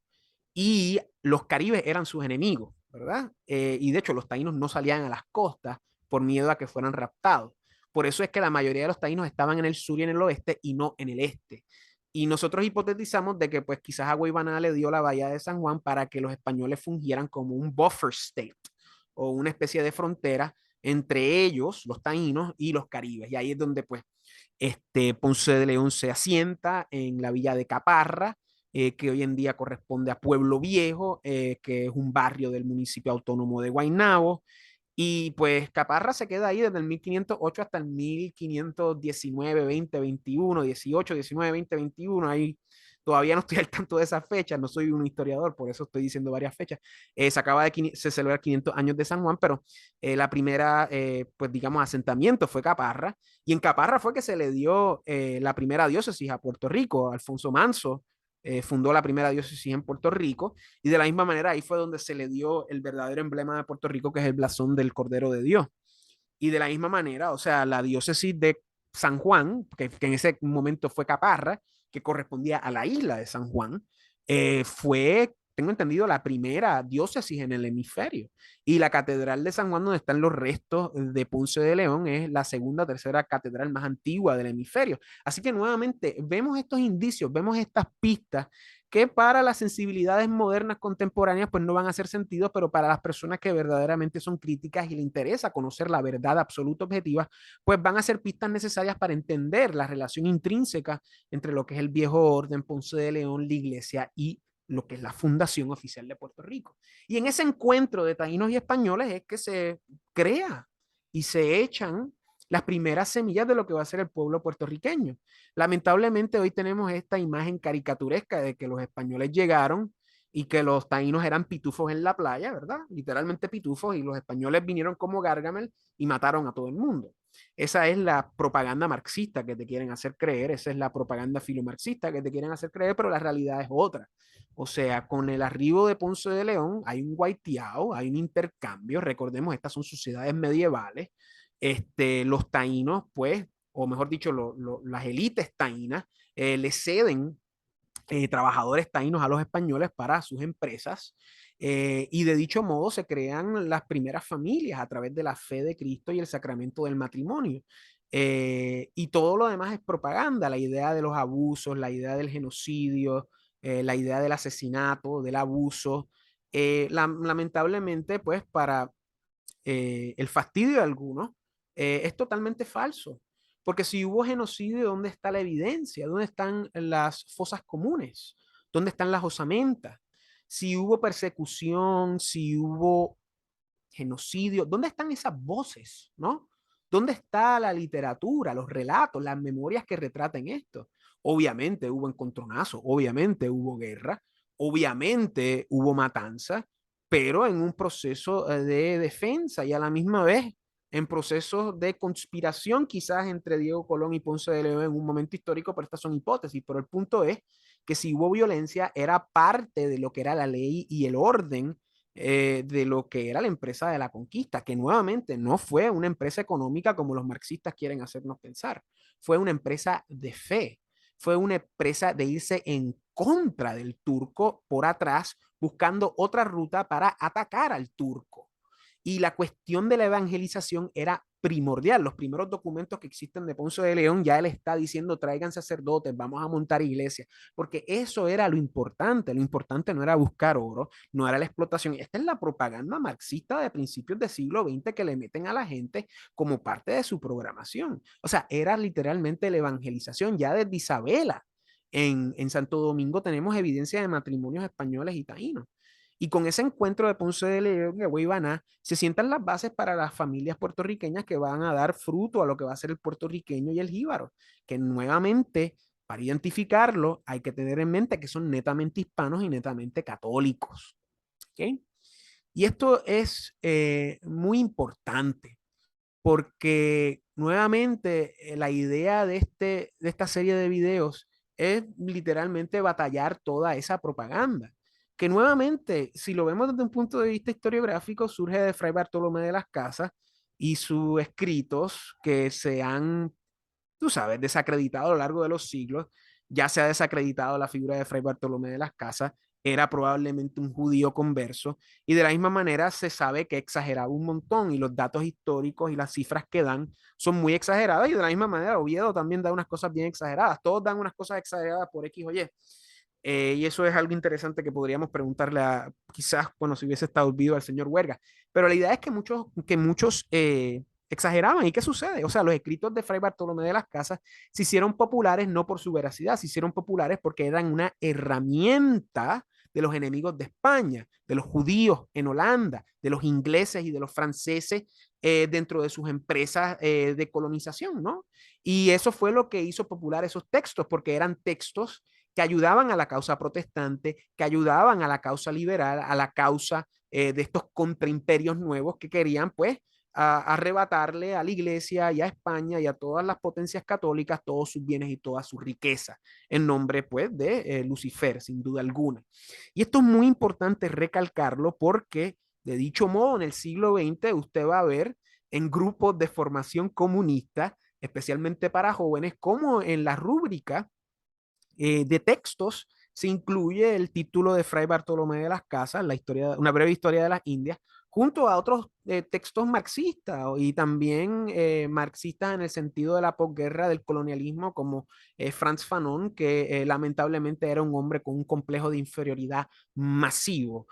y los caribes eran sus enemigos, ¿verdad? Y de hecho los taínos no salían a las costas por miedo a que fueran raptados. Por eso es que la mayoría de los taínos estaban en el sur y en el oeste y no en el este. Y nosotros hipotetizamos de que pues quizás Agua Ivana le dio la bahía de San Juan para que los españoles fungieran como un buffer state o una especie de frontera entre ellos, los taínos y los caribes. Y ahí es donde pues Ponce de León se asienta en la villa de Caparra, que hoy en día corresponde a Pueblo Viejo, que es un barrio del municipio autónomo de Guaynabo. Y pues Caparra se queda ahí desde el 1508 hasta el 1519, 20, 21, 18, 19, 20, 21. Ahí todavía no estoy al tanto de esas fechas, no soy un historiador, por eso estoy diciendo varias fechas. Se celebra 500 años de San Juan, pero la primera, pues digamos, asentamiento fue Caparra. Y en Caparra fue que se le dio la primera diócesis a Puerto Rico. Alfonso Manso fundó la primera diócesis en Puerto Rico y de la misma manera ahí fue donde se le dio el verdadero emblema de Puerto Rico, que es el blasón del Cordero de Dios. Y de la misma manera, o sea, la diócesis de San Juan, que en ese momento fue Caparra, que correspondía a la isla de San Juan, fue, tengo entendido, la primera diócesis en el hemisferio. Y la Catedral de San Juan, donde están los restos de Ponce de León, es la segunda o tercera catedral más antigua del hemisferio. Así que nuevamente vemos estos indicios, vemos estas pistas que para las sensibilidades modernas contemporáneas pues no van a hacer sentido, pero para las personas que verdaderamente son críticas y le interesa conocer la verdad absoluta objetiva, pues van a ser pistas necesarias para entender la relación intrínseca entre lo que es el viejo orden, Ponce de León, la iglesia y lo que es la fundación oficial de Puerto Rico. Y en ese encuentro de taínos y españoles es que se crea y se echan las primeras semillas de lo que va a ser el pueblo puertorriqueño. Lamentablemente hoy tenemos esta imagen caricaturesca de que los españoles llegaron y que los taínos eran pitufos en la playa, ¿verdad? Literalmente pitufos, y los españoles vinieron como Gargamel y mataron a todo el mundo. Esa es la propaganda marxista que te quieren hacer creer, esa es la propaganda filomarxista que te quieren hacer creer, pero la realidad es otra. O sea, con el arribo de Ponce de León hay un guaiteao, hay un intercambio, recordemos, estas son sociedades medievales, los taínos, pues, o mejor dicho, las élites taínas, le ceden trabajadores taínos a los españoles para sus empresas. Y de dicho modo se crean las primeras familias a través de la fe de Cristo y el sacramento del matrimonio. Y todo lo demás es propaganda, la idea de los abusos, la idea del genocidio, la idea del asesinato, del abuso. Lamentablemente, pues para el fastidio de algunos, es totalmente falso. Porque si hubo genocidio, ¿dónde está la evidencia? ¿Dónde están las fosas comunes? ¿Dónde están las osamentas? Si hubo persecución, si hubo genocidio. ¿Dónde están esas voces, no? ¿Dónde está la literatura, los relatos, las memorias que retraten esto? Obviamente hubo encontronazos, obviamente hubo guerra, obviamente hubo matanza, pero en un proceso de defensa y a la misma vez en procesos de conspiración quizás entre Diego Colón y Ponce de León en un momento histórico, pero estas son hipótesis, pero el punto es que si hubo violencia era parte de lo que era la ley y el orden de lo que era la empresa de la conquista, que nuevamente no fue una empresa económica como los marxistas quieren hacernos pensar, fue una empresa de fe, fue una empresa de irse en contra del turco por atrás, buscando otra ruta para atacar al turco. Y la cuestión de la evangelización era primordial. Los primeros documentos que existen de Ponce de León, ya él está diciendo, traigan sacerdotes, vamos a montar iglesias, porque eso era lo importante. Lo importante no era buscar oro, no era la explotación. Esta es la propaganda marxista de principios del siglo XX que le meten a la gente como parte de su programación. O sea, era literalmente la evangelización ya desde Isabela. En Santo Domingo tenemos evidencia de matrimonios españoles y taínos. Y con ese encuentro de Ponce de León y Guaybaná se sientan las bases para las familias puertorriqueñas que van a dar fruto a lo que va a ser el puertorriqueño y el jíbaro, que nuevamente, para identificarlo, hay que tener en mente que son netamente hispanos y netamente católicos. ¿Okay? Y esto es muy importante porque nuevamente la idea de esta serie de videos es literalmente batallar toda esa propaganda, que nuevamente, si lo vemos desde un punto de vista historiográfico, surge de Fray Bartolomé de las Casas y sus escritos que se han, tú sabes, desacreditado a lo largo de los siglos. Ya se ha desacreditado la figura de Fray Bartolomé de las Casas, era probablemente un judío converso, y de la misma manera se sabe que exageraba un montón, y los datos históricos y las cifras que dan son muy exageradas, y de la misma manera Oviedo también da unas cosas bien exageradas, todos dan unas cosas exageradas por X o Y. Y eso es algo interesante que podríamos preguntarle a, quizás, bueno, si hubiese estado vivo al señor Huerga. Pero la idea es que muchos exageraban. ¿Y qué sucede? O sea, los escritos de Fray Bartolomé de las Casas se hicieron populares no por su veracidad, se hicieron populares porque eran una herramienta de los enemigos de España, de los judíos en Holanda, de los ingleses y de los franceses dentro de sus empresas de colonización, ¿no? Y eso fue lo que hizo popular esos textos, porque eran textos que ayudaban a la causa protestante, que ayudaban a la causa liberal, a la causa de estos contraimperios nuevos que querían, pues, arrebatarle a la iglesia y a España y a todas las potencias católicas todos sus bienes y toda su riqueza, en nombre, pues, de Lucifer, sin duda alguna. Y esto es muy importante recalcarlo porque, de dicho modo, en el siglo XX usted va a ver en grupos de formación comunista, especialmente para jóvenes, como en la rúbrica de textos se incluye el título de Fray Bartolomé de las Casas, la historia, una breve historia de las Indias, junto a otros textos marxistas y también marxistas en el sentido de la posguerra del colonialismo, como Franz Fanon, que lamentablemente era un hombre con un complejo de inferioridad masivo,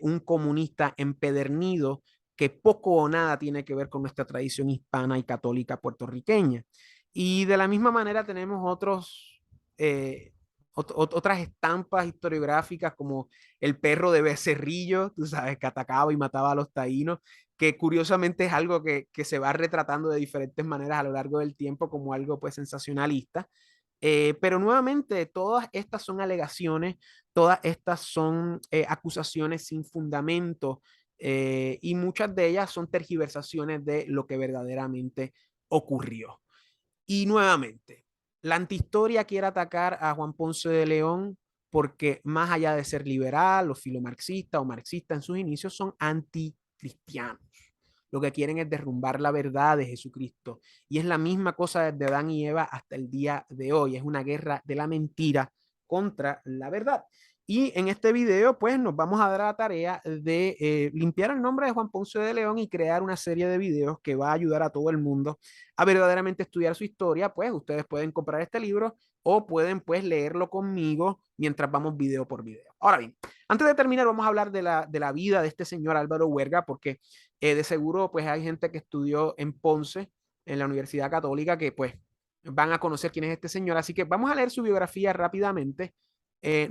un comunista empedernido que poco o nada tiene que ver con nuestra tradición hispana y católica puertorriqueña. Y de la misma manera tenemos eh, otras estampas historiográficas como el perro de Becerrillo, tú sabes, que atacaba y mataba a los taínos, que curiosamente es algo que se va retratando de diferentes maneras a lo largo del tiempo como algo pues sensacionalista. Pero nuevamente, todas estas son alegaciones, todas estas son acusaciones sin fundamento y muchas de ellas son tergiversaciones de lo que verdaderamente ocurrió. Y nuevamente, la antihistoria quiere atacar a Juan Ponce de León porque más allá de ser liberal o filomarxista o marxista en sus inicios, son anticristianos. Lo que quieren es derrumbar la verdad de Jesucristo. Y es la misma cosa desde Adán y Eva hasta el día de hoy. Es una guerra de la mentira contra la verdad. Y en este video, pues nos vamos a dar la tarea de limpiar el nombre de Juan Ponce de León y crear una serie de videos que va a ayudar a todo el mundo a verdaderamente estudiar su historia. Pues ustedes pueden comprar este libro o pueden pues leerlo conmigo mientras vamos video por video. Ahora bien, antes de terminar vamos a hablar de la vida de este señor Álvaro Huerga, porque de seguro pues hay gente que estudió en Ponce, en la Universidad Católica, que pues van a conocer quién es este señor. Así que vamos a leer su biografía rápidamente.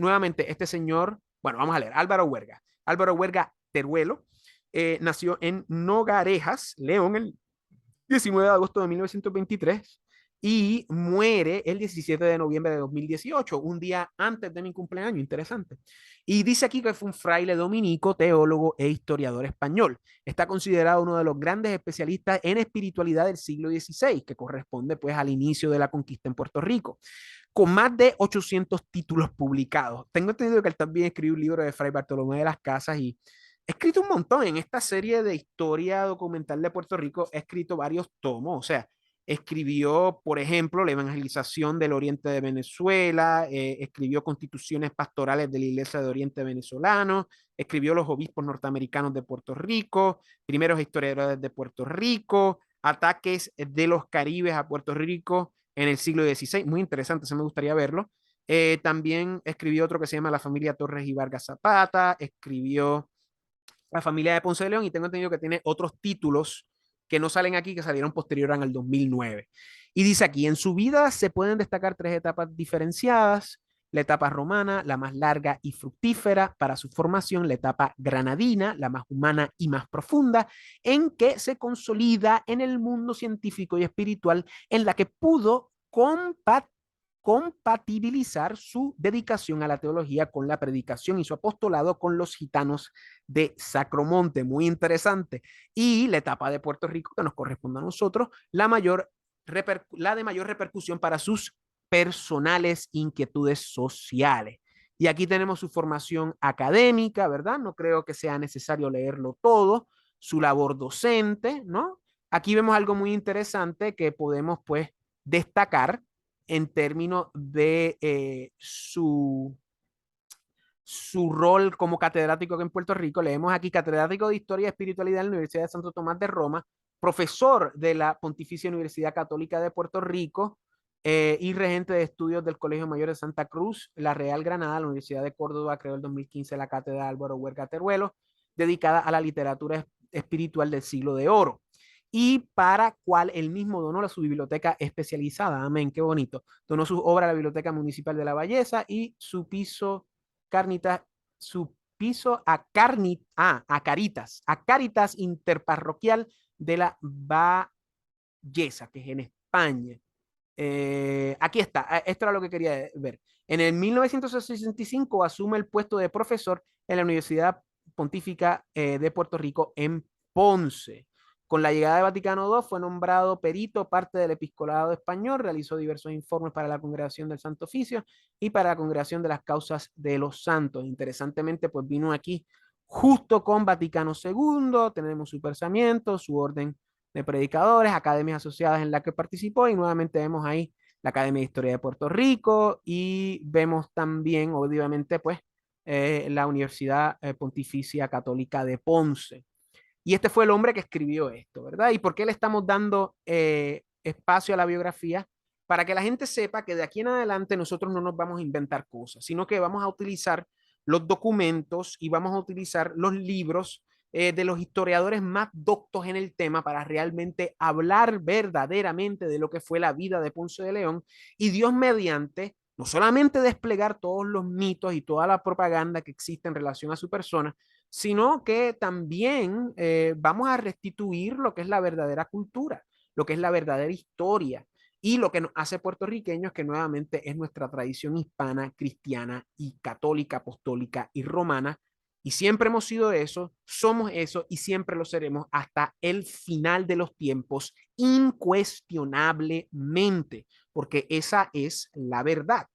Nuevamente, este señor, bueno, vamos a leer, Álvaro Huerga. Álvaro Huerga Teruelo nació en Nogarejas, León, el 19 de agosto de 1923 y muere el 17 de noviembre de 2018, un día antes de mi cumpleaños, interesante. Y dice aquí que fue un fraile dominico, teólogo e historiador español. Está considerado uno de los grandes especialistas en espiritualidad del siglo XVI, que corresponde pues al inicio de la conquista en Puerto Rico, con más de 800 títulos publicados. Tengo entendido que él también escribió un libro de Fray Bartolomé de las Casas y he escrito un montón en esta serie de historia documental de Puerto Rico. He escrito varios tomos, o sea, escribió, por ejemplo, la evangelización del oriente de Venezuela, escribió constituciones pastorales de la iglesia de oriente venezolano, escribió los obispos norteamericanos de Puerto Rico, primeros historiadores de Puerto Rico, ataques de los caribes a Puerto Rico en el siglo XVI, muy interesante, se me gustaría verlo. También escribió otro que se llama La familia Torres y Vargas Zapata, escribió La familia de Ponce de León y tengo entendido que tiene otros títulos que no salen aquí, que salieron posterior al 2009. Y dice aquí, en su vida se pueden destacar tres etapas diferenciadas. La etapa romana, la más larga y fructífera para su formación, la etapa granadina, la más humana y más profunda, en que se consolida en el mundo científico y espiritual, en la que pudo compatibilizar su dedicación a la teología con la predicación y su apostolado con los gitanos de Sacromonte. Muy interesante. Y la etapa de Puerto Rico que nos corresponde a nosotros, la de mayor repercusión para sus personales inquietudes sociales. Y aquí tenemos su formación académica, ¿verdad? No creo que sea necesario leerlo todo. Su labor docente, ¿no? Aquí vemos algo muy interesante que podemos, pues, destacar en términos de su rol como catedrático en Puerto Rico. Leemos aquí catedrático de Historia y Espiritualidad en la Universidad de Santo Tomás de Roma, profesor de la Pontificia Universidad Católica de Puerto Rico y regente de estudios del Colegio Mayor de Santa Cruz, la Real Granada, la Universidad de Córdoba, creó en 2015 la cátedra Álvaro Huerga Teruelo, dedicada a la literatura espiritual del siglo de oro y para cual él mismo donó su biblioteca especializada. Amén, qué bonito. Donó sus obras a la Biblioteca Municipal de La Belleza y su piso Carnitas, su piso a Caritas Interparroquial de la Belleza, que es en España. Aquí está, esto era lo que quería ver. En el 1965 asume el puesto de profesor en la Universidad Pontífica de Puerto Rico en Ponce. Con la llegada de Vaticano II fue nombrado perito, parte del episcopado español, realizó diversos informes para la Congregación del Santo Oficio y para la Congregación de las Causas de los Santos. Interesantemente, pues vino aquí justo con Vaticano II, tenemos su pensamiento, su orden de predicadores, academias asociadas en la que participó y nuevamente vemos ahí la Academia de Historia de Puerto Rico y vemos también, obviamente, pues la Universidad Pontificia Católica de Ponce. Y este fue el hombre que escribió esto, ¿verdad? ¿Y por qué le estamos dando espacio a la biografía? Para que la gente sepa que de aquí en adelante nosotros no nos vamos a inventar cosas, sino que vamos a utilizar los documentos y vamos a utilizar los libros de los historiadores más doctos en el tema para realmente hablar verdaderamente de lo que fue la vida de Ponce de León y Dios mediante no solamente desplegar todos los mitos y toda la propaganda que existe en relación a su persona, sino que también vamos a restituir lo que es la verdadera cultura, lo que es la verdadera historia y lo que nos hace puertorriqueños, que nuevamente es nuestra tradición hispana, cristiana y católica, apostólica y romana. Y siempre hemos sido eso, somos eso y siempre lo seremos hasta el final de los tiempos, incuestionablemente, porque esa es la verdad.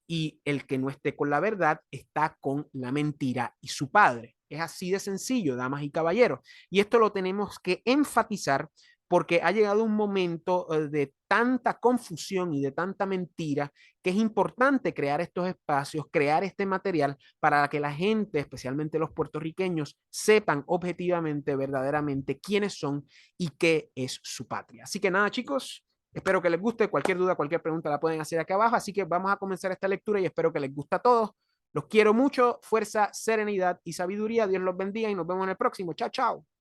Y el que no esté con la verdad está con la mentira y su padre. Es así de sencillo, damas y caballeros. Y esto lo tenemos que enfatizar porque ha llegado un momento de tanta confusión y de tanta mentira que es importante crear estos espacios, crear este material para que la gente, especialmente los puertorriqueños, sepan objetivamente, verdaderamente quiénes son y qué es su patria. Así que nada, chicos, espero que les guste. Cualquier duda, cualquier pregunta la pueden hacer acá abajo. Así que vamos a comenzar esta lectura y espero que les guste a todos. Los quiero mucho. Fuerza, serenidad y sabiduría. Dios los bendiga y nos vemos en el próximo. Chao, chao.